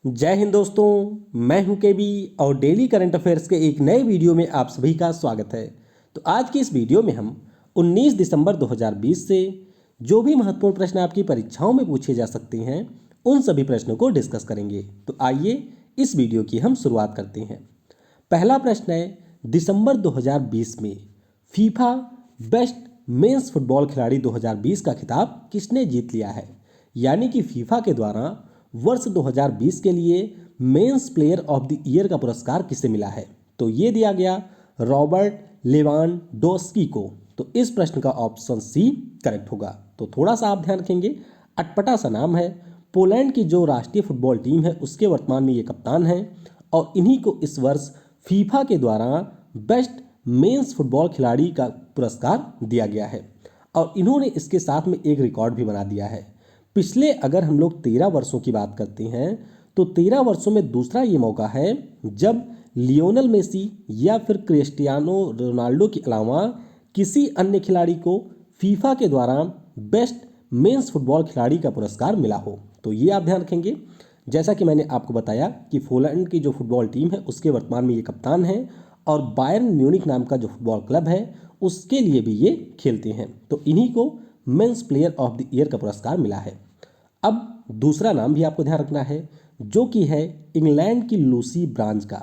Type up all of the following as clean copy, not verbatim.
जय हिंद दोस्तों, मैं हूं केबी और डेली करंट अफेयर्स के एक नए वीडियो में आप सभी का स्वागत है। तो आज की इस वीडियो में हम 19 दिसंबर 2020 से जो भी महत्वपूर्ण प्रश्न आपकी परीक्षाओं में पूछे जा सकते हैं उन सभी प्रश्नों को डिस्कस करेंगे। तो आइए इस वीडियो की हम शुरुआत करते हैं। पहला प्रश्न है, दिसंबर 2020 में फीफा बेस्ट मेंस फुटबॉल खिलाड़ी 2020 का खिताब किसने जीत लिया है? यानी कि फीफा के द्वारा वर्ष 2020 के लिए men's player of the year का पुरस्कार किसे मिला है? तो ये दिया गया रॉबर्ट लेवानडोस्की को। तो इस प्रश्न का ऑप्शन सी करेक्ट होगा। तो थोड़ा सा आप ध्यान रखेंगे, अटपटा सा नाम है। पोलैंड की जो राष्ट्रीय फुटबॉल टीम है उसके वर्तमान में ये कप्तान है और इन्हीं को इस वर्ष फीफा के द्वारा बेस्ट मेंस फुटबॉल खिलाड़ी का पुरस्कार दिया गया है और इन्होंने इसके साथ में एक रिकॉर्ड भी बना दिया है। पिछले अगर हम लोग 13 वर्षों की बात करते हैं तो 13 वर्षों में दूसरा ये मौका है जब लियोनल मेसी या फिर क्रिस्टियानो रोनाल्डो के अलावा किसी अन्य खिलाड़ी को फीफा के द्वारा बेस्ट मेंस फुटबॉल खिलाड़ी का पुरस्कार मिला हो। तो ये आप ध्यान रखेंगे। जैसा कि मैंने आपको बताया कि पोलैंड की जो फुटबॉल टीम है उसके वर्तमान में ये कप्तान है और बायर्न म्यूनिख नाम का जो फुटबॉल क्लब है उसके लिए भी ये खेलते हैं। तो इन्हीं को men's player of the year का पुरस्कार मिला है। अब दूसरा नाम भी आपको ध्यान रखना है जो कि है इंग्लैंड की लूसी ब्रांज का।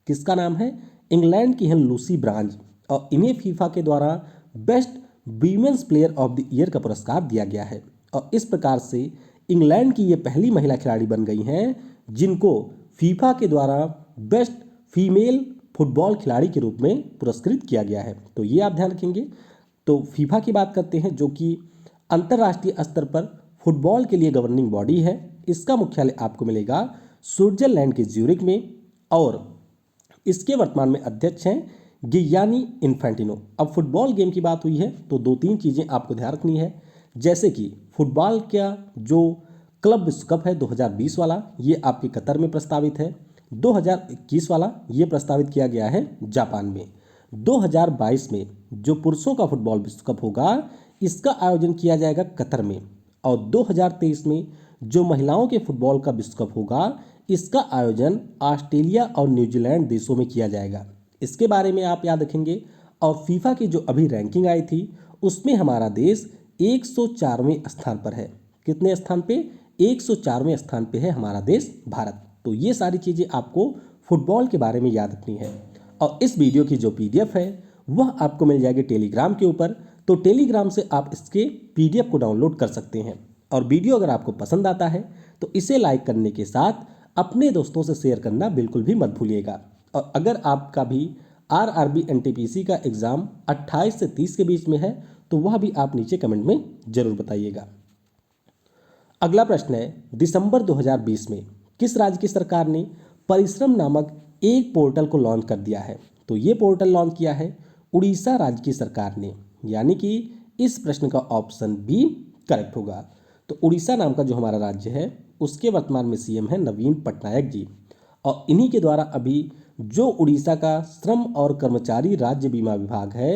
किसका नाम है? इंग्लैंड की है लूसी ब्रांज और इन्हें फीफा के द्वारा best women's player of the year का पुरस्कार दिया गया है और इस प्रकार से इंग्लैंड की ये पहली महिला खिलाड़ी बन गई हैं जिनको फीफा के द्वारा बेस्ट फीमेल फुटबॉल खिलाड़ी के रूप में पुरस्कृत किया गया है। तो ये आप ध्यान रखेंगे। तो फीफा की बात करते हैं जो कि अंतर्राष्ट्रीय स्तर पर फुटबॉल के लिए गवर्निंग बॉडी है। इसका मुख्यालय आपको मिलेगा स्विट्जरलैंड के ज्यूरिक में और इसके वर्तमान में अध्यक्ष हैं गियानी इन्फेंटिनो। अब फुटबॉल गेम की बात हुई है तो दो तीन चीज़ें आपको ध्यान रखनी है, जैसे कि फुटबॉल का जो क्लब विश्व कप है 2020 वाला ये आपके कतर में प्रस्तावित है। 2021 वाला ये प्रस्तावित किया गया है जापान में। 2022 में जो पुरुषों का फुटबॉल विश्व कप होगा इसका आयोजन किया जाएगा कतर में और 2023 में जो महिलाओं के फुटबॉल का विश्व कप होगा इसका आयोजन ऑस्ट्रेलिया और न्यूजीलैंड देशों में किया जाएगा। इसके बारे में आप याद रखेंगे। और फीफा की जो अभी रैंकिंग आई थी उसमें हमारा देश 104वें स्थान पर है। कितने स्थान पे? 104वें स्थान पे है हमारा देश भारत। तो ये सारी चीज़ें आपको फुटबॉल के बारे में याद रखनी है और इस वीडियो की जो पीडीएफ है वह आपको मिल जाएगी टेलीग्राम के ऊपर। तो टेलीग्राम से आप इसके पीडीएफ को डाउनलोड कर सकते हैं और वीडियो अगर आपको पसंद आता है तो इसे लाइक करने के साथ अपने दोस्तों से शेयर करना बिल्कुल भी मत भूलिएगा। और अगर आपका भी आरआरबी एनटीपीसी का एग्ज़ाम 28 से 30 के बीच में है तो वह भी आप नीचे कमेंट में ज़रूर बताइएगा। अगला प्रश्न है, दिसंबर 2020 में किस राज्य की सरकार ने परिश्रम नामक एक पोर्टल को लॉन्च कर दिया है? तो ये पोर्टल लॉन्च किया है उड़ीसा राज्य की सरकार ने, यानी कि इस प्रश्न का ऑप्शन बी करेक्ट होगा। तो उड़ीसा नाम का जो हमारा राज्य है उसके वर्तमान में सीएम है नवीन पटनायक जी और इन्हीं के द्वारा अभी जो उड़ीसा का श्रम और कर्मचारी राज्य बीमा विभाग है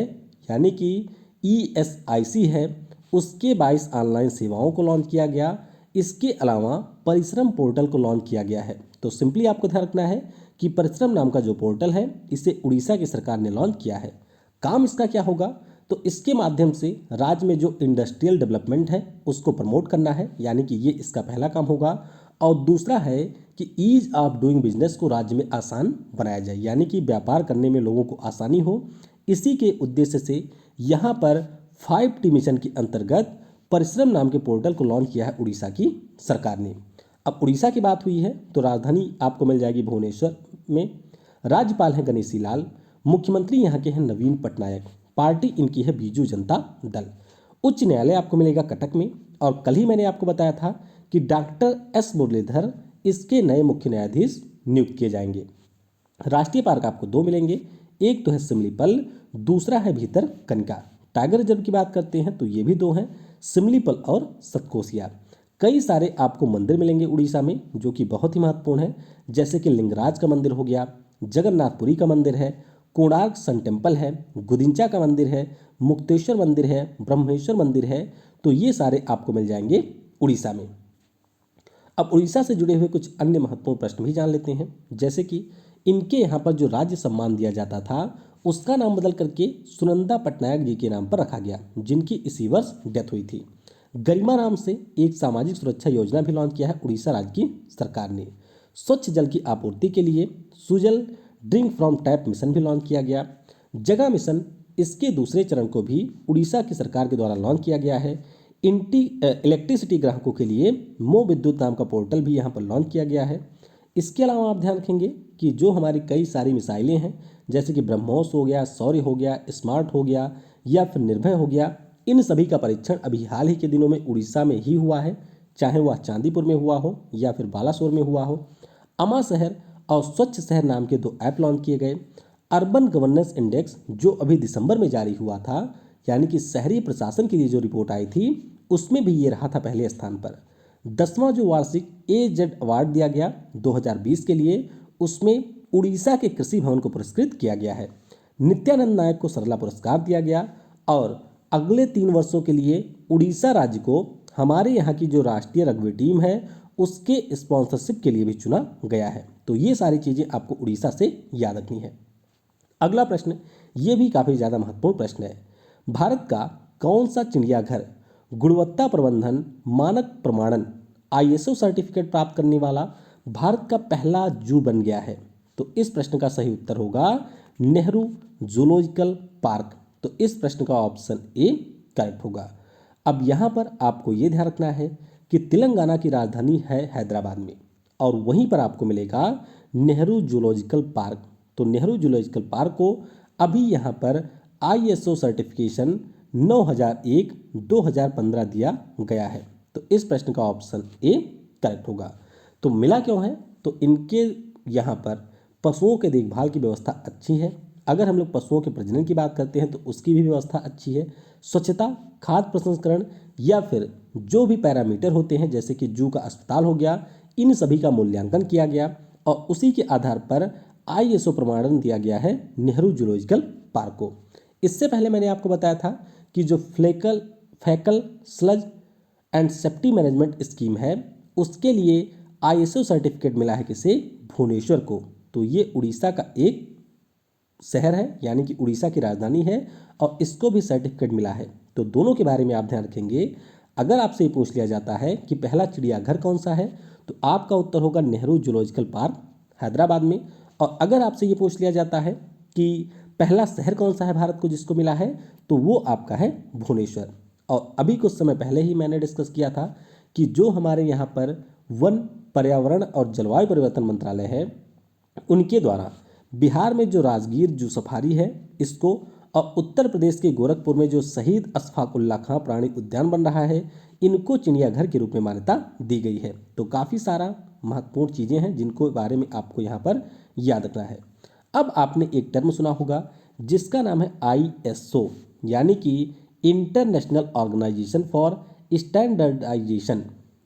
यानी कि ईएसआईसी है उसके 22 ऑनलाइन सेवाओं को लॉन्च किया गया। इसके अलावा परिश्रम पोर्टल को लॉन्च किया गया है। तो सिंपली आपको ध्यान रखना है कि परिश्रम नाम का जो पोर्टल है इसे उड़ीसा की सरकार ने लॉन्च किया है। काम इसका क्या होगा? तो इसके माध्यम से राज्य में जो इंडस्ट्रियल डेवलपमेंट है उसको प्रमोट करना है, यानी कि ये इसका पहला काम होगा। और दूसरा है कि ईज ऑफ डूइंग बिजनेस को राज्य में आसान बनाया जाए, यानी कि व्यापार करने में लोगों को आसानी हो। इसी के उद्देश्य से यहाँ पर 5T मिशन के अंतर्गत परिश्रम नाम के पोर्टल को लॉन्च किया है उड़ीसा की सरकार ने। अब उड़ीसा की बात हुई है तो राजधानी आपको मिल जाएगी भुवनेश्वर में। राज्यपाल हैं गणेशी लाल, मुख्यमंत्री यहाँ के हैं नवीन पटनायक, पार्टी इनकी है बीजू जनता दल। उच्च न्यायालय आपको मिलेगा कटक में और कल ही मैंने आपको बताया था कि डॉक्टर एस मुरलीधर इसके नए मुख्य न्यायाधीश नियुक्त किए जाएंगे। राष्ट्रीय पार्क आपको दो मिलेंगे, एक तो है सिमलीपल, दूसरा है भीतर कनिका। टाइगर रिजर्व की बात करते हैं तो ये भी दो हैं, सिमलीपल और सतकोसिया। कई सारे आपको मंदिर मिलेंगे उड़ीसा में जो कि बहुत ही महत्वपूर्ण है, जैसे कि लिंगराज का मंदिर हो गया, जगन्नाथपुरी का मंदिर है, कोणार्क सन टेम्पल है, गुदिंचा का मंदिर है, मुक्तेश्वर मंदिर है, ब्रह्मेश्वर मंदिर है। तो ये सारे आपको मिल जाएंगे उड़ीसा में। अब उड़ीसा से जुड़े हुए कुछ अन्य महत्वपूर्ण प्रश्न भी जान लेते हैं, जैसे कि इनके यहाँ पर जो राज्य सम्मान दिया जाता था उसका नाम बदल करके सुनंदा पटनायक जी के नाम पर रखा गया, जिनकी इसी वर्ष डेथ हुई थी। गरिमा नाम से एक सामाजिक सुरक्षा योजना भी लॉन्च किया है उड़ीसा राज्य की सरकार ने। स्वच्छ जल की आपूर्ति के लिए Sujal drink from tap mission भी लॉन्च किया गया। जगह मिशन, इसके दूसरे चरण को भी उड़ीसा की सरकार के द्वारा लॉन्च किया गया है। इलेक्ट्रिसिटी ग्राहकों के लिए मो विद्युत नाम का पोर्टल भी यहाँ पर लॉन्च किया गया है। इसके अलावा आप ध्यान रखेंगे कि जो हमारी कई सारी मिसाइलें हैं, जैसे कि ब्रह्मोस हो गया, शौर्य हो गया, स्मार्ट हो गया या फिर निर्भय हो गया, इन सभी का परीक्षण अभी हाल ही के दिनों में उड़ीसा में ही हुआ है, चाहे वह चांदीपुर में हुआ हो या फिर बालासोर में हुआ हो। अमा शहर और स्वच्छ शहर नाम के 2 ऐप लॉन्च किए गए। अर्बन गवर्नेंस इंडेक्स जो अभी दिसंबर में जारी हुआ था, यानी कि शहरी प्रशासन के लिए जो रिपोर्ट आई थी, उसमें भी ये रहा था पहले स्थान पर। 10वां जो वार्षिक AZ अवार्ड दिया गया 2020 के लिए, उसमें उड़ीसा के कृषि भवन को पुरस्कृत किया गया है। नित्यानंद नायक को सरला पुरस्कार दिया गया और अगले 3 वर्षों के लिए उड़ीसा राज्य को हमारे यहाँ की जो राष्ट्रीय रग्बी टीम है उसके स्पॉन्सरशिप के लिए भी चुना गया है। तो ये सारी चीज़ें आपको उड़ीसा से याद रखनी है। अगला प्रश्न, ये भी काफ़ी ज़्यादा महत्वपूर्ण प्रश्न है। भारत का कौन सा चिड़ियाघर गुणवत्ता प्रबंधन मानक प्रमाणन ISO सर्टिफिकेट प्राप्त करने वाला भारत का पहला जू बन गया है? तो इस प्रश्न का सही उत्तर होगा नेहरू जूलॉजिकल पार्क। तो इस प्रश्न का ऑप्शन ए करेक्ट होगा। अब यहाँ पर आपको ये ध्यान रखना है कि तेलंगाना की राजधानी है हैदराबाद में और वहीं पर आपको मिलेगा नेहरू जूलॉजिकल पार्क। तो नेहरू जूलॉजिकल पार्क को अभी यहाँ पर ISO सर्टिफिकेशन 9001-2015 दिया गया है। तो इस प्रश्न का ऑप्शन ए करेक्ट होगा। तो मिला क्यों है? तो इनके यहाँ पर पशुओं के देखभाल की व्यवस्था अच्छी है। अगर हम लोग पशुओं के प्रजनन की बात करते हैं तो उसकी भी व्यवस्था अच्छी है। स्वच्छता, खाद्य प्रसंस्करण या फिर जो भी पैरामीटर होते हैं, जैसे कि जू का अस्पताल हो गया, इन सभी का मूल्यांकन किया गया और उसी के आधार पर ISO प्रमाणन दिया गया है नेहरू जूलॉजिकल पार्क को। इससे पहले मैंने आपको बताया था कि जो फैकल sludge and safety management scheme है उसके लिए ISO सर्टिफिकेट मिला है किसे? भुवनेश्वर को। तो ये उड़ीसा का एक शहर है, यानी कि उड़ीसा की राजधानी है और इसको भी सर्टिफिकेट मिला है। तो दोनों के बारे में आप ध्यान रखेंगे। अगर आपसे पूछ लिया जाता है कि पहला चिड़ियाघर कौन सा है, तो आपका उत्तर होगा नेहरू जूलॉजिकल पार्क हैदराबाद में। और अगर आपसे ये पूछ लिया जाता है कि पहला शहर कौन सा है भारत को जिसको मिला है, तो वो आपका है भुवनेश्वर। और अभी कुछ समय पहले ही मैंने डिस्कस किया था कि जो हमारे यहाँ पर वन, पर्यावरण और जलवायु परिवर्तन मंत्रालय है, उनके द्वारा बिहार में जो राजगीर जू सफारी है इसको, और उत्तर प्रदेश के गोरखपुर में जो शहीद अशफाकुल्ला खां प्राणी उद्यान बन रहा है, इनको चिड़ियाघर के रूप में मान्यता दी गई है। तो काफ़ी सारा महत्वपूर्ण चीज़ें हैं जिनको बारे में आपको यहाँ पर याद रखना है। अब आपने एक टर्म सुना होगा जिसका नाम है ISO, यानी कि इंटरनेशनल ऑर्गेनाइजेशन फॉर स्टैंडर्डाइजेशन।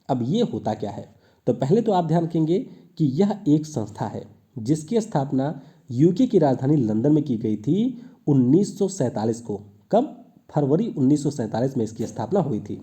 अब ये होता क्या है? तो पहले तो आप ध्यान रखेंगे कि यह एक संस्था है जिसकी स्थापना UK की राजधानी लंदन में की गई थी 1947 को। कब? फरवरी 1947 में इसकी स्थापना हुई थी।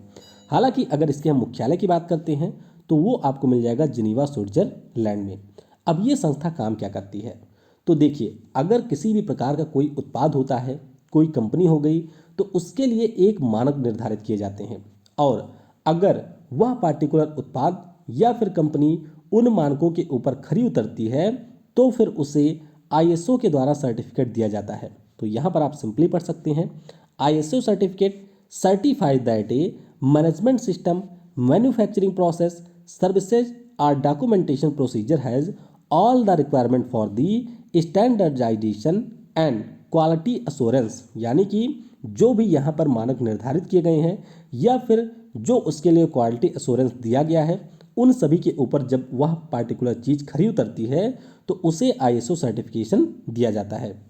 हालांकि अगर इसके हम मुख्यालय की बात करते हैं तो वो आपको मिल जाएगा जिनीवा, स्विट्जरलैंड में। अब ये संस्था काम क्या करती है? तो देखिए, अगर किसी भी प्रकार का कोई उत्पाद होता है, कोई कंपनी हो गई, तो उसके लिए एक मानक निर्धारित किए जाते हैं और अगर वह पार्टिकुलर उत्पाद या फिर कंपनी उन मानकों के ऊपर खरी उतरती है तो फिर उसे ISO के द्वारा सर्टिफिकेट दिया जाता है। तो यहाँ पर आप सिंपली पढ़ सकते हैं, ISO certificate certifies that a management system, manufacturing process, services और documentation procedure has all the requirement for the standardization and quality assurance. यानी कि जो भी यहाँ पर मानक निर्धारित किए गए हैं या फिर जो उसके लिए क्वालिटी अश्योरेंस दिया गया है, उन सभी के ऊपर जब वह पार्टिकुलर चीज़ खरी उतरती है तो उसे ISO सर्टिफिकेशन दिया जाता है।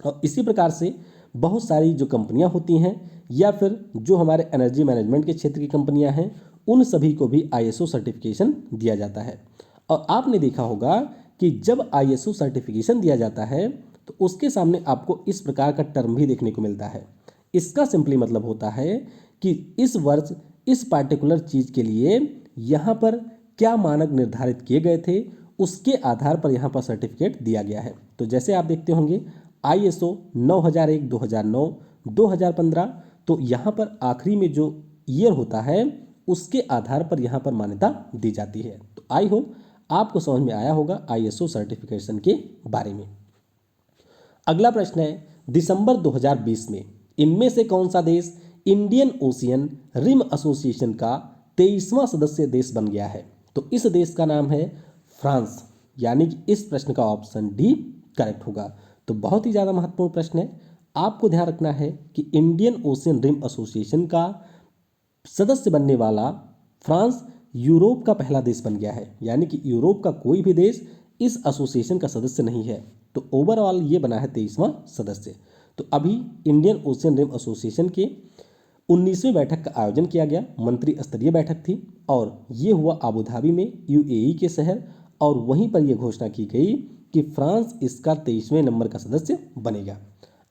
और इसी प्रकार से बहुत सारी जो कंपनियां होती हैं या फिर जो हमारे एनर्जी मैनेजमेंट के क्षेत्र की कंपनियां हैं, उन सभी को भी ISO सर्टिफिकेशन दिया जाता है। और आपने देखा होगा कि जब ISO सर्टिफिकेशन दिया जाता है तो उसके सामने आपको इस प्रकार का टर्म भी देखने को मिलता है। इसका सिंपली मतलब होता है कि इस वर्ष इस पार्टिकुलर चीज़ के लिए यहाँ पर क्या मानक निर्धारित किए गए थे उसके आधार पर यहाँ पर सर्टिफिकेट दिया गया है। तो जैसे आप देखते होंगे ISO 9001 2009 2015, तो यहाँ पर आखिरी में जो ईयर होता है उसके आधार पर यहाँ पर मान्यता दी जाती है। तो आई होप आपको समझ में आया होगा ISO सर्टिफिकेशन के बारे में। अगला प्रश्न है, दिसंबर 2020 में इनमें से कौन सा देश इंडियन ओशियन रिम एसोसिएशन का 23वां सदस्य देश बन गया है? तो इस देश का नाम है फ्रांस, यानी कि इस प्रश्न का ऑप्शन डी करेक्ट होगा। तो बहुत ही ज़्यादा महत्वपूर्ण प्रश्न है। आपको ध्यान रखना है कि इंडियन ओशियन रिम एसोसिएशन का सदस्य बनने वाला फ्रांस यूरोप का पहला देश बन गया है, यानी कि यूरोप का कोई भी देश इस एसोसिएशन का सदस्य नहीं है। तो ओवरऑल ये बना है 23वां सदस्य। तो अभी इंडियन ओशियन रिम एसोसिएशन के 19वीं बैठक का आयोजन किया गया, मंत्री स्तरीय बैठक थी और ये हुआ आबू धाबी में UAE के शहर, और वहीं पर यह घोषणा की गई कि फ्रांस इसका 23वें नंबर का सदस्य बनेगा।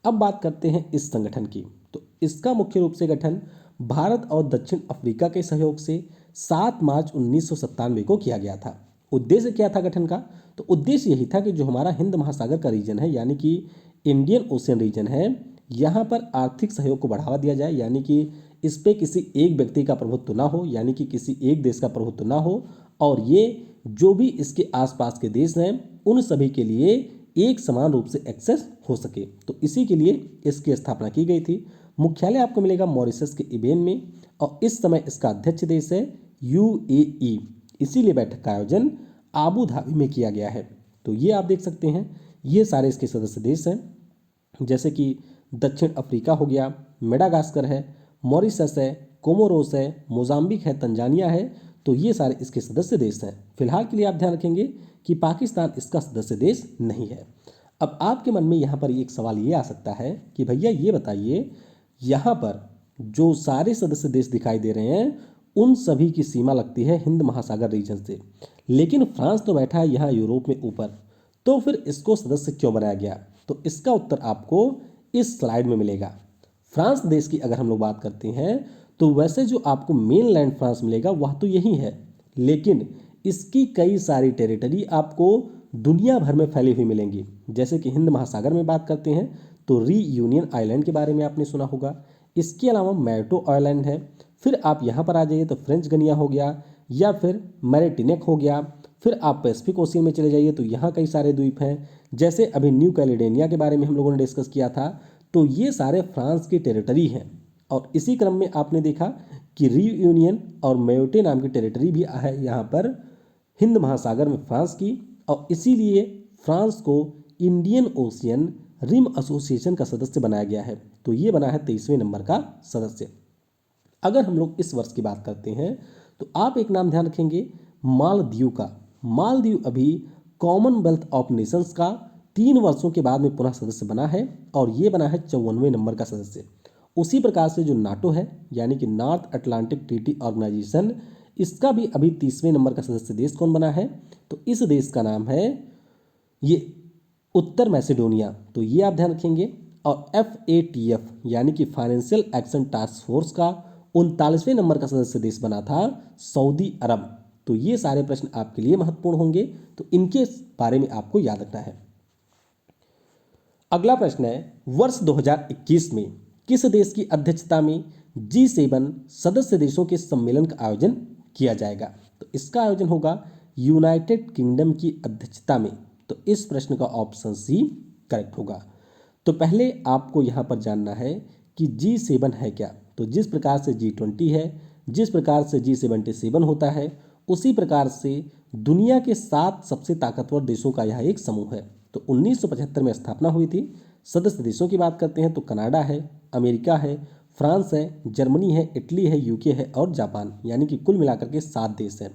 अब बात करते हैं इस संगठन की। तो इसका मुख्य रूप से गठन भारत और दक्षिण अफ्रीका के सहयोग से 7 मार्च 1997 को किया गया था। उद्देश्य क्या था गठन का? तो उद्देश्य यही था कि जो हमारा हिंद महासागर का रीजन है, यानी कि इंडियन ओशियन रीजन है, यहाँ पर आर्थिक सहयोग को बढ़ावा दिया जाए, यानी कि इस पे किसी एक व्यक्ति का प्रभुत्व ना हो, यानी कि किसी एक देश का प्रभुत्व ना हो, और ये जो भी इसके आसपास के देश हैं उन सभी के लिए एक समान रूप से एक्सेस हो सके। तो इसी के लिए इसकी स्थापना की गई थी। मुख्यालय आपको मिलेगा मॉरिशस के इबेन में, और इस समय इसका अध्यक्ष देश है UAE। इसीलिए बैठक का आयोजन आबू धाबी में किया गया है। तो ये आप देख सकते हैं, ये सारे इसके सदस्य देश हैं, जैसे कि दक्षिण अफ्रीका हो गया, मेडागास्कर है, मॉरिशस है, कोमोरोस है, मोजाम्बिक है, तंजानिया है। तो ये सारे इसके सदस्य देश हैं। फिलहाल के लिए आप ध्यान रखेंगे कि पाकिस्तान इसका सदस्य देश नहीं है। अब आपके मन में यहाँ पर एक सवाल ये आ सकता है कि भैया ये बताइए, यहाँ पर जो सारे सदस्य देश दिखाई दे रहे हैं उन सभी की सीमा लगती है हिंद महासागर रीजन से, लेकिन फ्रांस तो बैठा है यहाँ यूरोप में ऊपर, तो फिर इसको सदस्य क्यों बनाया गया? तो इसका उत्तर आपको इस स्लाइड में मिलेगा। फ्रांस देश की अगर हम लोग बात करते हैं तो वैसे जो आपको मेन लैंड फ्रांस मिलेगा वह तो यही है, लेकिन इसकी कई सारी टेरिटरी आपको दुनिया भर में फैली हुई मिलेंगी। जैसे कि हिंद महासागर में बात करते हैं तो रीयूनियन आइलैंड के बारे में आपने सुना होगा। इसके अलावा मैर्टो आइलैंड है। फिर आप यहाँ पर आ जाइए तो फ्रेंच गनिया हो गया, या फिर मैरिटिनेक हो गया। फिर आप पैसिफिक ओशियन में चले जाइए तो यहाँ कई सारे द्वीप हैं, जैसे अभी न्यू कैलेडोनिया के बारे में हम लोगों ने डिस्कस किया था। तो ये सारे फ्रांस की टेरिटरी हैं। और इसी क्रम में आपने देखा कि रीयूनियन और मेयोटे नाम की टेरिटरी भी है यहाँ पर हिंद महासागर में फ्रांस की, और इसीलिए फ्रांस को इंडियन ओशियन रिम एसोसिएशन का सदस्य बनाया गया है। तो ये बना है 23वें नंबर का सदस्य। अगर हम लोग इस वर्ष की बात करते हैं तो आप एक नाम ध्यान रखेंगे, मालदीव का। मालदीव अभी कॉमनवेल्थ ऑफ नेशंस का 3 वर्षों के बाद में पुनः सदस्य बना है, और ये बना है 54वें नंबर का सदस्य। उसी प्रकार से जो नाटो है, यानी कि नॉर्थ अटलांटिक ट्रीटी ऑर्गेनाइजेशन, इसका भी अभी 30वें नंबर का सदस्य देश कौन बना है? तो इस देश का नाम है ये उत्तर मैसेडोनिया। तो ये आप ध्यान रखेंगे। और FATF यानी कि फाइनेंशियल एक्शन टास्क फोर्स का 39वें नंबर का सदस्य देश बना था सऊदी अरब। तो ये सारे प्रश्न आपके लिए महत्वपूर्ण होंगे, तो इनके बारे में आपको याद रखना है। अगला प्रश्न है, वर्ष 2021 में किस देश की अध्यक्षता में G7 सदस्य देशों के सम्मेलन का आयोजन किया जाएगा? तो इसका आयोजन होगा यूनाइटेड किंगडम की अध्यक्षता में। तो इस प्रश्न का ऑप्शन सी करेक्ट होगा। तो पहले आपको यहाँ पर जानना है कि G7 है क्या। तो जिस प्रकार से G20 है, जिस प्रकार से G77 होता है, उसी प्रकार से दुनिया के 7 सबसे ताकतवर देशों का यह एक समूह है। तो 1975 में स्थापना हुई थी। सदस्य देशों की बात करते हैं तो कनाडा है, अमेरिका है, फ्रांस है, जर्मनी है, इटली है, UK है और जापान, यानी कि कुल मिलाकर के 7 देश हैं।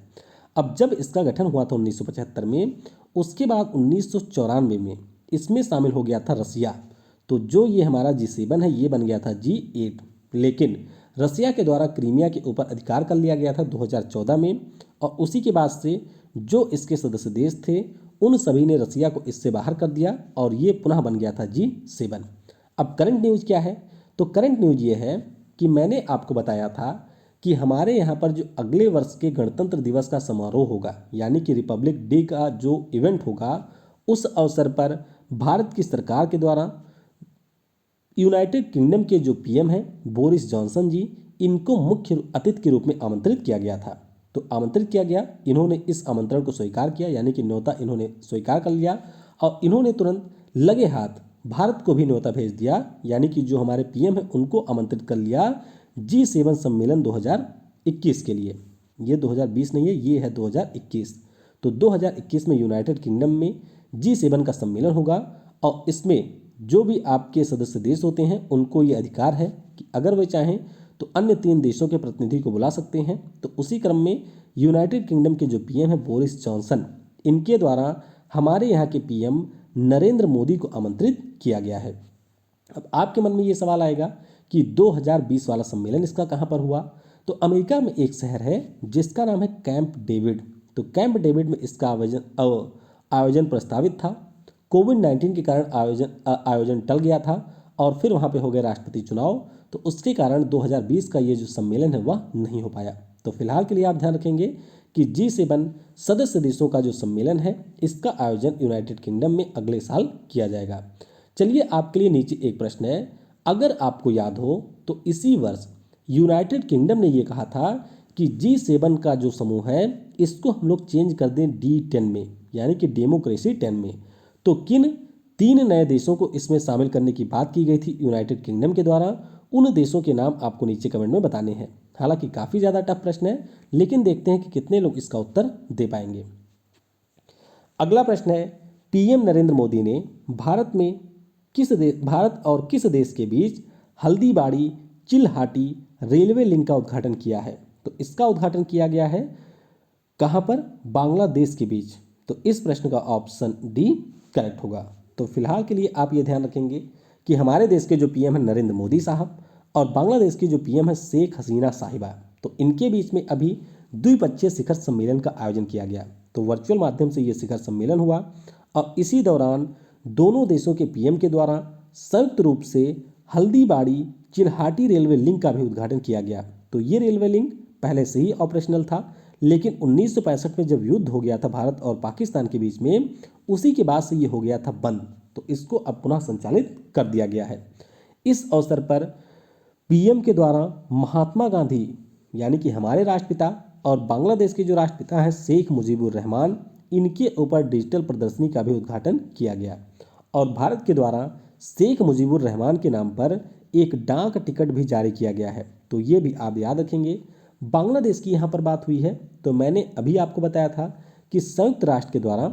अब जब इसका गठन हुआ था 1975 में, उसके बाद 1994 में इसमें शामिल हो गया था रसिया। तो जो ये हमारा G7 है ये बन गया था G8, लेकिन रसिया के द्वारा क्रीमिया के ऊपर अधिकार कर लिया गया था 2014 में, और उसी के बाद से जो इसके सदस्य देश थे उन सभी ने रसिया को इससे बाहर कर दिया और ये पुनः बन गया था G7। अब करंट न्यूज़ क्या है? तो करंट न्यूज़ ये है कि मैंने आपको बताया था कि हमारे यहाँ पर जो अगले वर्ष के गणतंत्र दिवस का समारोह होगा, यानी कि रिपब्लिक डे का जो इवेंट होगा, उस अवसर पर भारत की सरकार के द्वारा यूनाइटेड किंगडम के जो पीएम हैं बोरिस जॉनसन जी, इनको मुख्य अतिथि के रूप में आमंत्रित किया गया था। तो आमंत्रित किया गया, इन्होंने इस आमंत्रण को स्वीकार किया, यानी कि न्योता इन्होंने स्वीकार कर लिया और इन्होंने तुरंत लगे हाथ भारत को भी न्योता भेज दिया, यानी कि जो हमारे पीएम है उनको आमंत्रित कर लिया G7 सम्मेलन 2021 के लिए। ये 2020 नहीं है, ये है 2021। तो 2021 में यूनाइटेड किंगडम में G7 का सम्मेलन होगा और इसमें जो भी आपके सदस्य देश होते हैं उनको ये अधिकार है कि अगर वे चाहें तो अन्य 3 देशों के प्रतिनिधि को बुला सकते हैं। तो उसी क्रम में यूनाइटेड किंगडम के जो पीएम है बोरिस जॉनसन, इनके द्वारा हमारे यहाँ के पीएम नरेंद्र मोदी को आमंत्रित किया गया है। अब आपके मन में ये सवाल आएगा कि 2020 वाला सम्मेलन इसका कहाँ पर हुआ? तो अमेरिका में एक शहर है जिसका नाम है कैंप डेविड। तो कैंप डेविड में इसका आयोजन प्रस्तावित था। कोविड-19 के कारण आयोजन टल गया था और फिर वहाँ पे हो गया राष्ट्रपति चुनाव, तो उसके कारण 2020 का ये जो सम्मेलन है वह नहीं हो पाया। तो फिलहाल के लिए आप ध्यान रखेंगे कि G7 सदस्य देशों का जो सम्मेलन है इसका आयोजन यूनाइटेड किंगडम में अगले साल किया जाएगा। चलिए आपके लिए नीचे एक प्रश्न है, अगर आपको याद हो तो इसी वर्ष यूनाइटेड किंगडम ने ये कहा था कि G7 का जो समूह है इसको हम लोग चेंज कर दें D10 में, यानी कि डेमोक्रेसी 10 में। तो किन 3 नए देशों को इसमें शामिल करने की बात की गई थी यूनाइटेड किंगडम के द्वारा? उन देशों के नाम आपको नीचे कमेंट में बताने हैं। हालांकि काफ़ी ज़्यादा टफ प्रश्न है, लेकिन देखते हैं कि कितने लोग इसका उत्तर दे पाएंगे। अगला प्रश्न है, पीएम नरेंद्र मोदी ने भारत और किस देश के बीच हल्दीबाड़ी चिल्हाटी रेलवे लिंक का उद्घाटन किया है? तो इसका उद्घाटन किया गया है कहाँ पर? बांग्लादेश के बीच। तो इस प्रश्न का ऑप्शन डी करेक्ट होगा। तो फिलहाल के लिए आप ये ध्यान रखेंगे कि हमारे देश के जो पीएम है नरेंद्र मोदी साहब और बांग्लादेश की जो पीएम है शेख हसीना साहिबा, तो इनके बीच में अभी द्विपक्षीय शिखर सम्मेलन का आयोजन किया गया। तो वर्चुअल माध्यम से ये शिखर सम्मेलन हुआ और इसी दौरान दोनों देशों के पीएम के द्वारा संयुक्त रूप से हल्दीबाड़ी चिल्हाटी रेलवे लिंक का भी उद्घाटन किया गया। तो ये रेलवे लिंक पहले से ही ऑपरेशनल था, लेकिन 1965 में जब युद्ध हो गया था भारत और पाकिस्तान के बीच में, उसी के बाद से ये हो गया था बंद। तो इसको अब पुनः संचालित कर दिया गया है। इस अवसर पर पीएम के द्वारा महात्मा गांधी यानी कि हमारे राष्ट्रपिता और बांग्लादेश के जो राष्ट्रपिता हैं शेख मुजीबुर रहमान, इनके ऊपर डिजिटल प्रदर्शनी का भी उद्घाटन किया गया और भारत के द्वारा शेख मुजीबुर रहमान के नाम पर एक डाक टिकट भी जारी किया गया है। तो ये भी आप याद रखेंगे। बांग्लादेश की यहाँ पर बात हुई है, तो मैंने अभी आपको बताया था कि संयुक्त राष्ट्र के द्वारा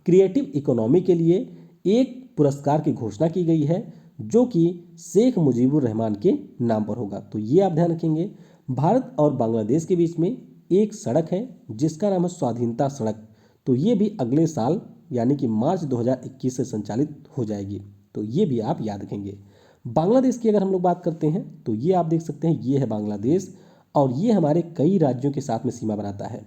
क्रिएटिव इकोनॉमी के लिए एक पुरस्कार की घोषणा की गई है जो कि शेख मुजीबुर रहमान के नाम पर होगा। तो ये आप ध्यान रखेंगे। भारत और बांग्लादेश के बीच में एक सड़क है जिसका नाम है स्वाधीनता सड़क। तो ये भी अगले साल यानी कि मार्च 2021 से संचालित हो जाएगी। तो ये भी आप याद रखेंगे। बांग्लादेश की अगर हम लोग बात करते हैं तो ये आप देख सकते हैं, ये है बांग्लादेश और ये हमारे कई राज्यों के साथ में सीमा बनाता है।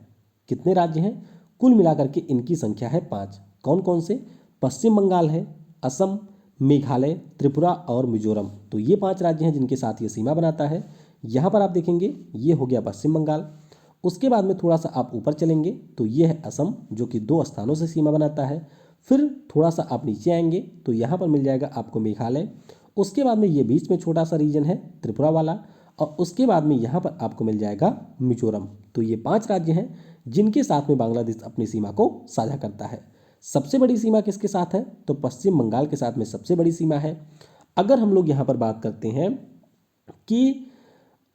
कितने राज्य हैं? कुल मिलाकर के इनकी संख्या है 5। कौन कौन से? पश्चिम बंगाल है, असम, मेघालय, त्रिपुरा और मिजोरम। तो ये 5 राज्य हैं जिनके साथ ये सीमा बनाता है। यहाँ पर आप देखेंगे ये हो गया पश्चिम बंगाल। उसके बाद में थोड़ा सा आप ऊपर चलेंगे तो ये है असम जो कि 2 स्थानों से सीमा बनाता है। फिर थोड़ा सा आप नीचे आएंगे तो यहाँ पर मिल जाएगा आपको मेघालय। उसके बाद में ये बीच में छोटा सा रीजन है त्रिपुरा वाला और उसके बाद में यहाँ पर आपको मिल जाएगा मिजोरम। तो ये 5 राज्य हैं जिनके साथ में बांग्लादेश अपनी सीमा को साझा करता है। सबसे बड़ी सीमा किसके साथ है? तो पश्चिम बंगाल के साथ में सबसे बड़ी सीमा है। अगर हम लोग यहाँ पर बात करते हैं कि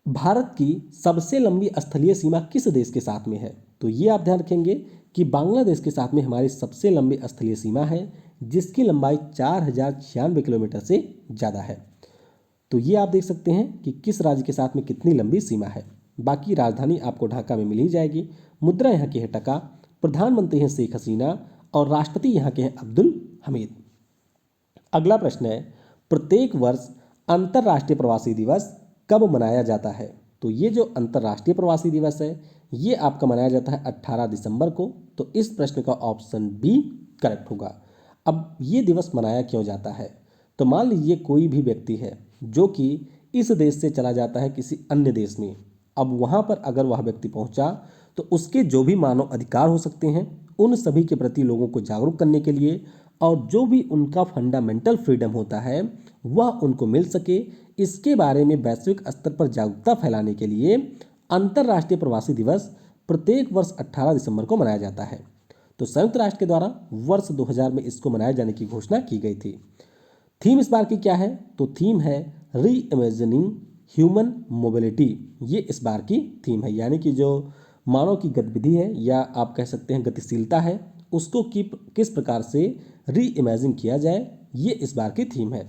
भारत की सबसे लंबी स्थलीय सीमा किस देश के साथ में है, तो ये आप ध्यान रखेंगे कि बांग्लादेश के साथ में हमारी सबसे लंबी स्थलीय सीमा है जिसकी लंबाई 4096 किलोमीटर से ज़्यादा है। तो ये आप देख सकते हैं कि किस राज्य के साथ में कितनी लंबी सीमा है। बाकी राजधानी आपको ढाका में मिल ही जाएगी। मुद्रा यहाँ की है टका, प्रधानमंत्री हैं शेख हसीना और राष्ट्रपति यहाँ के हैं अब्दुल हमीद। अगला प्रश्न है, प्रत्येक वर्ष अंतर्राष्ट्रीय प्रवासी दिवस कब मनाया जाता है? तो ये जो अंतर्राष्ट्रीय प्रवासी दिवस है ये आपका मनाया जाता है 18 दिसंबर को। तो इस प्रश्न का ऑप्शन बी करेक्ट होगा। अब ये दिवस मनाया क्यों जाता है? तो मान लीजिए कोई भी व्यक्ति है जो कि इस देश से चला जाता है किसी अन्य देश में। अब वहाँ पर अगर वह व्यक्ति पहुँचा तो उसके जो भी मानव अधिकार हो सकते हैं उन सभी के प्रति लोगों को जागरूक करने के लिए और जो भी उनका फंडामेंटल फ्रीडम होता है वह उनको मिल सके, इसके बारे में वैश्विक स्तर पर जागरूकता फैलाने के लिए अंतर्राष्ट्रीय प्रवासी दिवस प्रत्येक वर्ष 18 दिसंबर को मनाया जाता है। तो संयुक्त राष्ट्र के द्वारा वर्ष 2000 में इसको मनाए जाने की घोषणा की गई थी। थीम इस बार की क्या है? तो थीम है री इमेजिनिंग ह्यूमन मोबिलिटी। ये इस बार की थीम है, यानी कि जो मानव की गतिविधि है या आप कह सकते हैं गतिशीलता है उसको किस प्रकार से री इमेजिन किया जाए, ये इस बार की थीम है।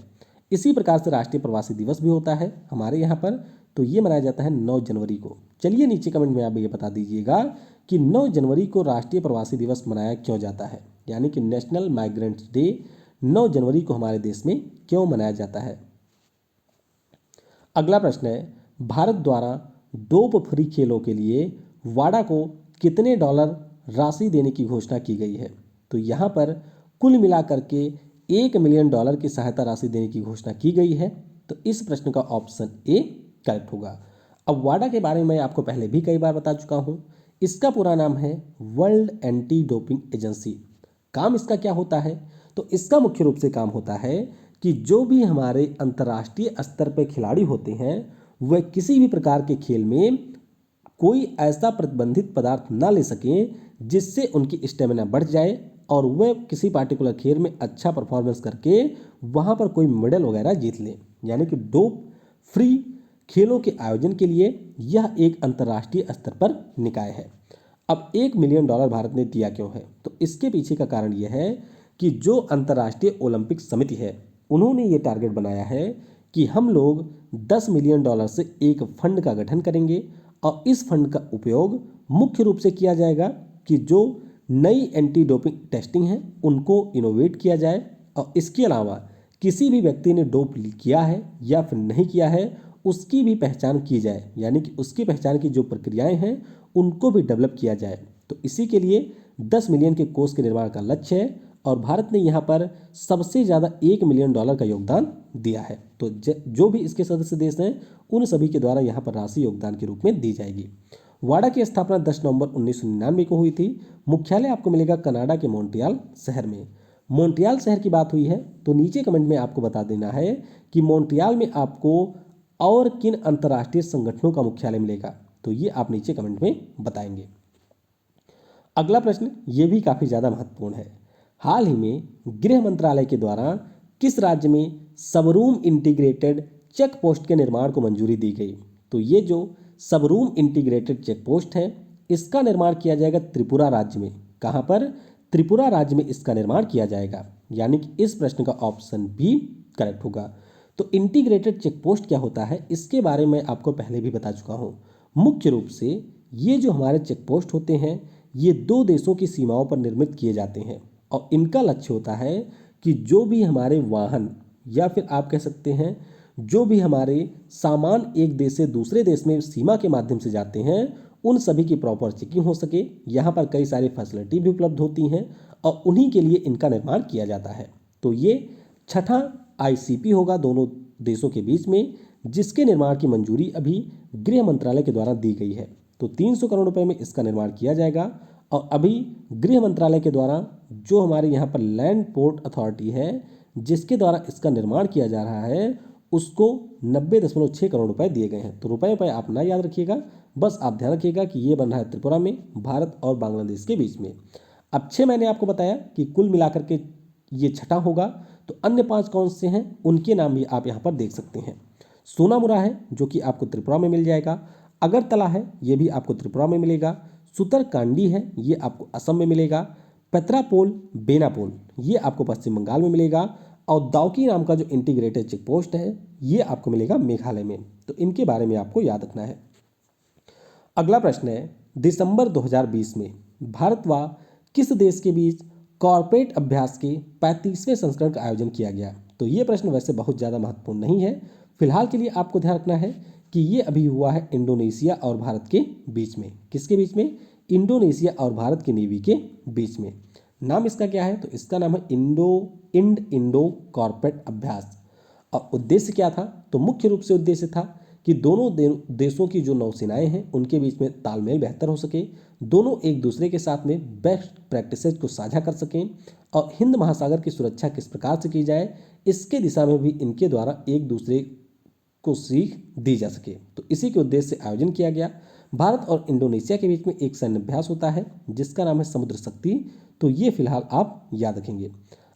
इसी प्रकार से राष्ट्रीय प्रवासी दिवस भी होता है हमारे यहाँ पर, तो ये मनाया जाता है 9 जनवरी को। चलिए नीचे कमेंट में आप ये बता दीजिएगा कि 9 जनवरी को राष्ट्रीय प्रवासी दिवस मनाया क्यों जाता है, यानी कि नेशनल माइग्रेंट्स डे 9 जनवरी को हमारे देश में क्यों मनाया जाता है। अगला प्रश्न है, भारत द्वारा डोप फ्री खेलों के लिए वाडा को कितने डॉलर राशि देने की घोषणा की गई है? तो यहाँ पर कुल मिलाकर के $1 मिलियन की सहायता राशि देने की घोषणा की गई है। तो इस प्रश्न का ऑप्शन ए करेक्ट होगा। अब वाडा के बारे में आपको पहले भी कई बार बता चुका हूँ। इसका पूरा नाम है वर्ल्ड एंटी डोपिंग एजेंसी। काम इसका क्या होता है? तो इसका मुख्य रूप से काम होता है कि जो भी हमारे अंतर्राष्ट्रीय स्तर पर खिलाड़ी होते हैं वह किसी भी प्रकार के खेल में कोई ऐसा प्रतिबंधित पदार्थ ना ले सकें जिससे उनकी स्टेमिना बढ़ जाए और वह किसी पार्टिकुलर खेल में अच्छा परफॉर्मेंस करके वहाँ पर कोई मेडल वगैरह जीत लें। यानी कि डोप फ्री खेलों के आयोजन के लिए यह एक अंतर्राष्ट्रीय स्तर पर निकाय है। अब $1 मिलियन भारत ने दिया क्यों है? तो इसके पीछे का कारण यह है कि जो अंतर्राष्ट्रीय ओलंपिक समिति है उन्होंने ये टारगेट बनाया है कि हम लोग $10 मिलियन से एक फंड का गठन करेंगे और इस फंड का उपयोग मुख्य रूप से किया जाएगा कि जो नई एंटी डोपिंग टेस्टिंग है उनको इनोवेट किया जाए और इसके अलावा किसी भी व्यक्ति ने डोप किया है या फिर नहीं किया है उसकी भी पहचान की जाए, यानी कि उसकी पहचान की जो प्रक्रियाएं हैं उनको भी डेवलप किया जाए। तो इसी के लिए 10 मिलियन के कोष के निर्माण का लक्ष्य है और भारत ने यहाँ पर सबसे ज़्यादा $1 मिलियन का योगदान दिया है। तो जो भी इसके सदस्य देश हैं उन सभी के द्वारा यहाँ पर राशि योगदान के रूप में दी जाएगी। वाडा की स्थापना 10 नवंबर 1999 को हुई थी। मुख्यालय आपको मिलेगा कनाडा के मॉन्ट्रियल शहर में। मॉन्ट्रियल शहर की बात हुई है तो नीचे कमेंट में आपको बता देना है कि मॉन्ट्रियल में आपको और किन अंतर्राष्ट्रीय संगठनों का मुख्यालय मिलेगा, तो ये आप नीचे कमेंट में बताएंगे। अगला प्रश्न ये भी काफ़ी ज़्यादा महत्वपूर्ण है। हाल ही में गृह मंत्रालय के द्वारा किस राज्य में सबरूम इंटीग्रेटेड चेक पोस्ट के निर्माण को मंजूरी दी गई? तो ये जो सबरूम इंटीग्रेटेड चेक पोस्ट है इसका निर्माण किया जाएगा त्रिपुरा राज्य में। कहाँ पर? त्रिपुरा राज्य में इसका निर्माण किया जाएगा, यानी कि इस प्रश्न का ऑप्शन बी करेक्ट होगा। तो इंटीग्रेटेड चेक पोस्ट क्या होता है इसके बारे में आपको पहले भी बता चुका हूँ। मुख्य रूप से ये जो हमारे चेक पोस्ट होते हैं ये 2 देशों की सीमाओं पर निर्मित किए जाते हैं और इनका लक्ष्य होता है कि जो भी हमारे वाहन या फिर आप कह सकते हैं जो भी हमारे सामान एक देश से दूसरे देश में सीमा के माध्यम से जाते हैं उन सभी की प्रॉपर चेकिंग हो सके। यहाँ पर कई सारी फैसिलिटी भी उपलब्ध होती हैं और उन्हीं के लिए इनका निर्माण किया जाता है। तो ये छठा ICP होगा दोनों देशों के बीच में, जिसके निर्माण की मंजूरी अभी गृह मंत्रालय के द्वारा दी गई है। तो 300 करोड़ रुपए में इसका निर्माण किया जाएगा और अभी गृह मंत्रालय के द्वारा जो हमारे यहाँ पर लैंड पोर्ट अथॉरिटी है जिसके द्वारा इसका निर्माण किया जा रहा है उसको 90.6 करोड़ रुपए दिए गए हैं। तो रुपए आप ना याद रखिएगा, बस आप ध्यान रखिएगा कि ये बन रहा है त्रिपुरा में, भारत और बांग्लादेश के बीच में। अब 6 मैंने आपको बताया कि कुल मिलाकर के ये छठा होगा। तो अन्य 5 कौन से हैं उनके नाम भी आप यहाँ पर देख सकते हैं। सोनामुरा है जो कि आपको त्रिपुरा में मिल जाएगा, अगरतला है ये भी आपको त्रिपुरा में मिलेगा, सुतरकांडी है ये आपको असम में मिलेगा, पेत्रापोल बेनापोल ये आपको पश्चिम बंगाल में मिलेगा और दाउकी नाम का जो इंटीग्रेटेड चेक पोस्ट है ये आपको मिलेगा मेघालय में। तो इनके बारे में आपको याद रखना है। अगला प्रश्न है, दिसंबर 2020 में भारत व किस देश के बीच कॉर्पोरेट अभ्यास के 35वें संस्करण का आयोजन किया गया? तो ये प्रश्न वैसे बहुत ज़्यादा महत्वपूर्ण नहीं है, फिलहाल के लिए आपको ध्यान रखना है कि ये अभी हुआ है इंडोनेशिया और भारत के बीच में। किसके बीच में? इंडोनेशिया और भारत की नेवी के बीच में। नाम इसका क्या है? तो इसका नाम है इंडो कॉर्पोरेट अभ्यास। और उद्देश्य क्या था? तो मुख्य रूप से उद्देश्य था कि दोनों देशों की जो नौसेनाएं हैं उनके बीच में तालमेल बेहतर हो सके, दोनों एक दूसरे के साथ में बेस्ट प्रैक्टिसेज को साझा कर सकें और हिंद महासागर की सुरक्षा किस प्रकार से की जाए इसके दिशा में भी इनके द्वारा एक दूसरे को सीख दी जा सके। तो इसी के उद्देश्य से आयोजन किया गया। भारत और इंडोनेशिया के बीच में एक सैन्य अभ्यास होता है जिसका नाम है समुद्र शक्ति। तो ये फिलहाल आप याद रखेंगे।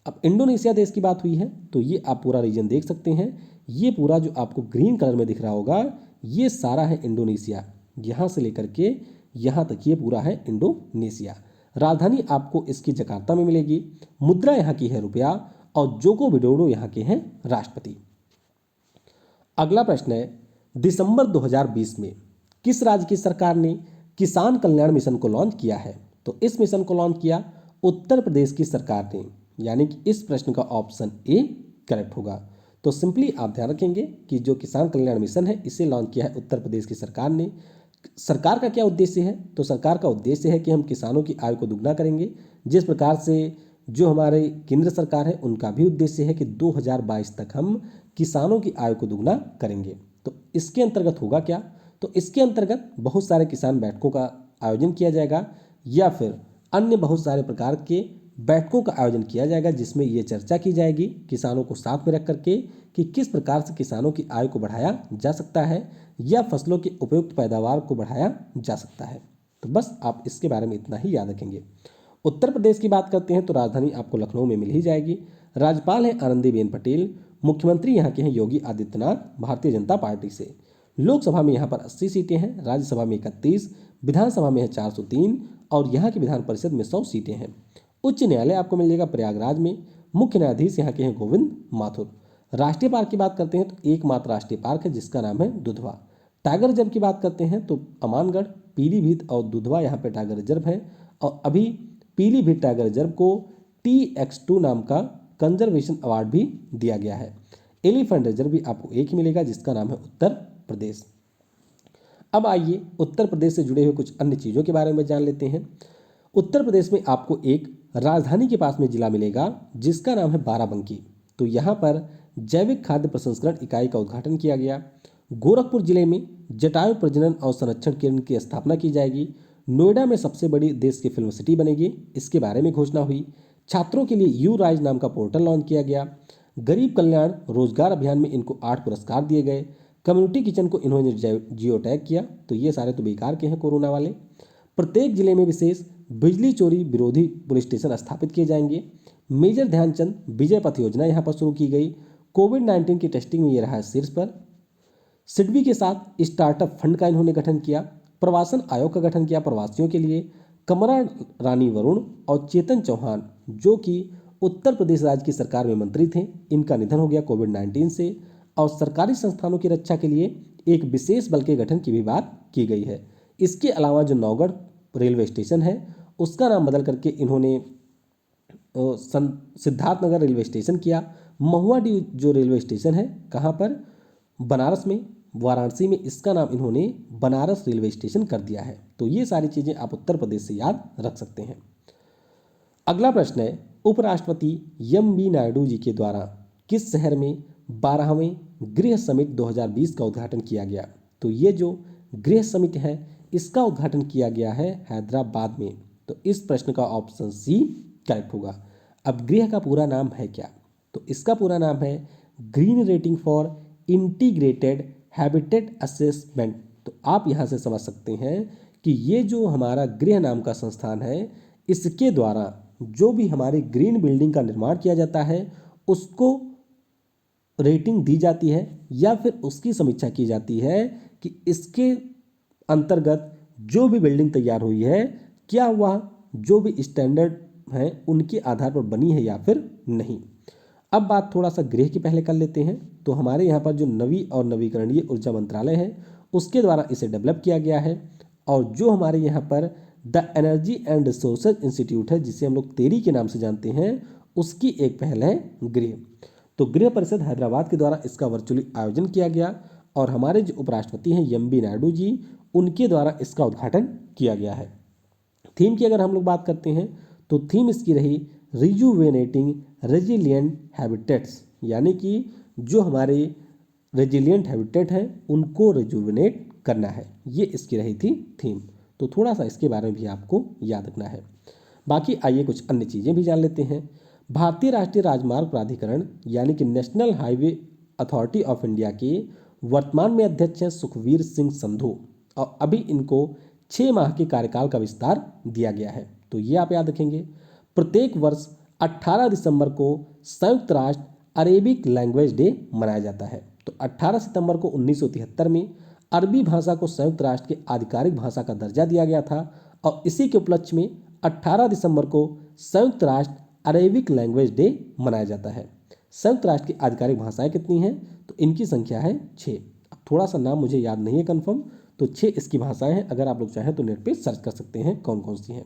अब इंडोनेशिया देश की बात हुई है तो ये आप पूरा रीजन देख सकते हैं। ये पूरा जो आपको ग्रीन कलर में दिख रहा होगा ये सारा है इंडोनेशिया, यहाँ से लेकर के यहाँ तक ये पूरा है इंडोनेशिया। राजधानी आपको इसकी जकार्ता में मिलेगी। मुद्रा यहाँ की है रुपया और जोको विडोडो यहाँ के हैं राष्ट्रपति। अगला प्रश्न है, दिसंबर 2020 में किस राज्य की सरकार ने किसान कल्याण मिशन को लॉन्च किया है? तो इस मिशन को लॉन्च किया उत्तर प्रदेश की सरकार ने, यानी कि इस प्रश्न का ऑप्शन ए करेक्ट होगा। तो सिंपली आप ध्यान रखेंगे कि जो किसान कल्याण मिशन है इसे लॉन्च किया है उत्तर प्रदेश की सरकार ने। सरकार का क्या उद्देश्य है? तो सरकार का उद्देश्य है कि हम किसानों की आय को दुगना करेंगे। जिस प्रकार से जो हमारे केंद्र सरकार है उनका भी उद्देश्य है कि 2022 तक हम किसानों की आय को दुगना करेंगे। तो इसके अंतर्गत होगा क्या? तो इसके अंतर्गत बहुत सारे किसान बैठकों का आयोजन किया जाएगा या फिर अन्य बहुत सारे प्रकार के बैठकों का आयोजन किया जाएगा जिसमें ये चर्चा की जाएगी किसानों को साथ में रख करके कि किस प्रकार से किसानों की आय को बढ़ाया जा सकता है या फसलों की उपयुक्त पैदावार को बढ़ाया जा सकता है। तो बस आप इसके बारे में इतना ही याद रखेंगे। उत्तर प्रदेश की बात करते हैं तो राजधानी आपको लखनऊ में मिल ही जाएगी। राज्यपाल है आनंदीबेन पटेल। मुख्यमंत्री यहाँ के हैं योगी आदित्यनाथ भारतीय जनता पार्टी से। लोकसभा में यहाँ पर 80 सीटें हैं, राज्यसभा में 31, विधानसभा में है 403 और यहाँ की विधान परिषद में 100 सीटें हैं। उच्च न्यायालय आपको मिल जाएगा प्रयागराज में। मुख्य न्यायाधीश यहाँ के हैं गोविंद माथुर। राष्ट्रीय पार्क की बात करते हैं तो एकमात्र राष्ट्रीय पार्क है जिसका नाम है दुधवा। टाइगर रिजर्व की बात करते हैं तो अमानगढ़, पीलीभीत और दुधवा यहाँ पे टाइगर रिजर्व है और अभी पीलीभीत टाइगर रिजर्व को TX2 नाम का कंजर्वेशन अवार्ड भी दिया गया है। एलिफेंट रिजर्व भी आपको एक ही मिलेगा जिसका नाम है उत्तर प्रदेश। अब आइए उत्तर प्रदेश से जुड़े हुए कुछ अन्य चीज़ों के बारे में जान लेते हैं। उत्तर प्रदेश में आपको एक राजधानी के पास में जिला मिलेगा जिसका नाम है बाराबंकी। तो यहाँ पर जैविक खाद्य प्रसंस्करण इकाई का उद्घाटन किया गया। गोरखपुर जिले में जटायु प्रजनन और संरक्षण केंद्र की स्थापना की जाएगी। नोएडा में सबसे बड़ी देश की फिल्म सिटी बनेगी, इसके बारे में घोषणा हुई। छात्रों के लिए यू राइज नाम का पोर्टल लॉन्च किया गया। गरीब कल्याण रोजगार अभियान में इनको 8 पुरस्कार दिए गए। कम्युनिटी किचन को इन्होंने जियो टैग किया। तो ये सारे तो बेकार के हैं कोरोना वाले। प्रत्येक जिले में विशेष बिजली चोरी विरोधी पुलिस स्टेशन स्थापित किए जाएंगे। मेजर ध्यानचंद विजय पथ योजना यहाँ पर शुरू की गई। कोविड-19 की टेस्टिंग में ये रहा है शीर्ष पर। सिडबी के साथ स्टार्टअप फंड का इन्होंने गठन किया। प्रवासन आयोग का गठन किया प्रवासियों के लिए। कमरा रानी वरुण और चेतन चौहान जो कि उत्तर प्रदेश राज्य की सरकार में मंत्री थे, इनका निधन हो गया कोविड-19 से। और सरकारी संस्थानों की रक्षा के लिए एक विशेष बल के गठन की भी बात की गई है। इसके अलावा जो नौगढ़ रेलवे स्टेशन है उसका नाम बदल करके इन्होंने सिद्धार्थनगर रेलवे स्टेशन किया। महुआडीह जो रेलवे स्टेशन है कहाँ पर? बनारस में, वाराणसी में, इसका नाम इन्होंने बनारस रेलवे स्टेशन कर दिया है। तो ये सारी चीज़ें आप उत्तर प्रदेश से याद रख सकते हैं। अगला प्रश्न है, उपराष्ट्रपति MB नायडू जी के द्वारा किस शहर में 12वें गृह समिट 2020 का उद्घाटन किया गया? तो ये जो गृह समिट है इसका उद्घाटन किया गया है हैदराबाद में। तो इस प्रश्न का ऑप्शन सी करेक्ट होगा। अब गृह का पूरा नाम है क्या? तो इसका पूरा नाम है green rating for integrated habitat assessment. तो आप यहाँ से समझ सकते हैं कि ये जो हमारा गृह नाम का संस्थान है इसके द्वारा जो भी हमारी ग्रीन बिल्डिंग का निर्माण किया जाता है उसको रेटिंग दी जाती है या फिर उसकी समीक्षा की जाती है कि इसके अंतर्गत जो भी बिल्डिंग तैयार हुई है क्या वह जो भी स्टैंडर्ड हैं उनके आधार पर बनी है या फिर नहीं। अब बात थोड़ा सा गृह की पहले कर लेते हैं। तो हमारे यहाँ पर जो नवी और नवीकरणीय ऊर्जा मंत्रालय है उसके द्वारा इसे डेवलप किया गया है। और जो हमारे यहाँ पर the energy and resources institute है जिसे हम लोग तेरी के नाम से जानते हैं उसकी एक पहल है गृह। तो गृह परिषद हैदराबाद के द्वारा इसका वर्चुअली आयोजन किया गया और हमारे जो उपराष्ट्रपति हैं MB नायडू जी उनके द्वारा इसका उद्घाटन किया गया है। थीम की अगर हम लोग बात करते हैं तो थीम इसकी रही रिजुवेनेटिंग रेजिलिएंट हैबिटेट्स, यानी कि जो हमारे रेजिलियंट हैबिटेट हैं उनको रिजुविनेट करना है। ये इसकी रही थी थीम। तो थोड़ा सा इसके बारे में भी आपको याद रखना है। बाकी आइए कुछ अन्य चीज़ें भी जान लेते हैं। भारतीय राष्ट्रीय राजमार्ग प्राधिकरण यानी कि national highway authority of India के वर्तमान में अध्यक्ष हैं सुखवीर सिंह संधू, और अभी इनको 6 माह के कार्यकाल का विस्तार दिया गया है। तो ये आप याद रखेंगे। प्रत्येक वर्ष 18 दिसंबर को संयुक्त राष्ट्र अरेबिक लैंग्वेज डे मनाया जाता है। तो 18 सितंबर को 1973 में अरबी भाषा को संयुक्त राष्ट्र की आधिकारिक भाषा का दर्जा दिया गया था, और इसी के उपलक्ष्य में 18 दिसंबर को संयुक्त राष्ट्र अरेबिक लैंग्वेज डे मनाया जाता है। संयुक्त राष्ट्र की आधिकारिक भाषाएं कितनी हैं? तो इनकी संख्या है 6। अब थोड़ा सा नाम मुझे याद नहीं है कंफर्म, तो 6 इसकी भाषाएं हैं। अगर आप लोग चाहें तो नेट पे सर्च कर सकते हैं कौन कौन सी हैं।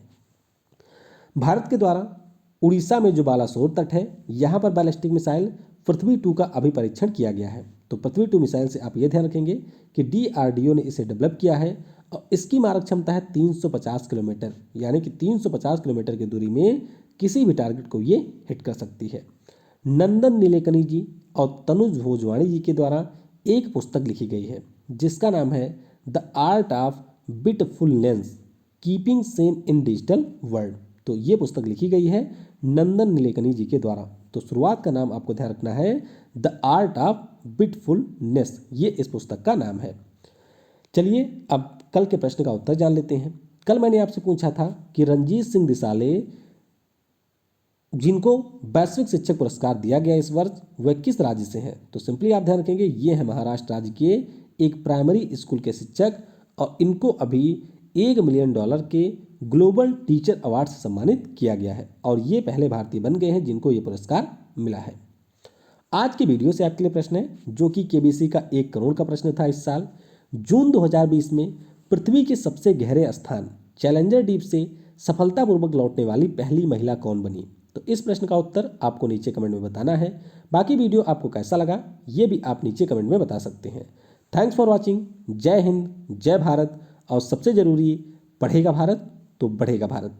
भारत के द्वारा उड़ीसा में जो बालासोर तट है, यहाँ पर बैलिस्टिक मिसाइल पृथ्वी 2 का अभी परीक्षण किया गया है। तो पृथ्वी 2 मिसाइल से आप ये ध्यान रखेंगे कि DRDO ने इसे डेवलप किया है, और इसकी मारक क्षमता है 350 किलोमीटर, यानी कि 350 किलोमीटर की दूरी में किसी भी टारगेट को ये हिट कर सकती है। नंदन नीलेकनी जी और तनुज भोजवाणी जी के द्वारा एक पुस्तक लिखी गई है जिसका नाम है the art of bitfulness keeping sane in digital world. तो ये पुस्तक लिखी गई है नंदन नीलेकनी जी के द्वारा। तो शुरुआत का नाम आपको ध्यान रखना है, द आर्ट ऑफ बिटफुलनेस, ये इस पुस्तक का नाम है। चलिए अब कल के प्रश्न का उत्तर जान लेते हैं। कल मैंने आपसे पूछा था कि रणजीत सिंह दिसाले जिनको वैश्विक शिक्षक पुरस्कार दिया गया इस वर्ष, वह किस राज्य से हैं? तो सिंपली आप ध्यान रखेंगे, ये है महाराष्ट्र राज्य के एक प्राइमरी स्कूल के शिक्षक, और इनको अभी $1 मिलियन के ग्लोबल टीचर अवार्ड से सम्मानित किया गया है, और ये पहले भारतीय बन गए हैं जिनको ये पुरस्कार मिला है। आज की वीडियो से आपके लिए प्रश्न है जो कि KBC का 1 करोड़ का प्रश्न था इस साल। जून 2020 में पृथ्वी के सबसे गहरे स्थान चैलेंजर डीप से सफलतापूर्वक लौटने वाली पहली महिला कौन बनी? तो इस प्रश्न का उत्तर आपको नीचे कमेंट में बताना है। बाकी वीडियो आपको कैसा लगा ये भी आप नीचे कमेंट में बता सकते हैं। Thanks for watching. जय हिंद, जय भारत, और सबसे जरूरी, पढ़ेगा भारत तो बढ़ेगा भारत।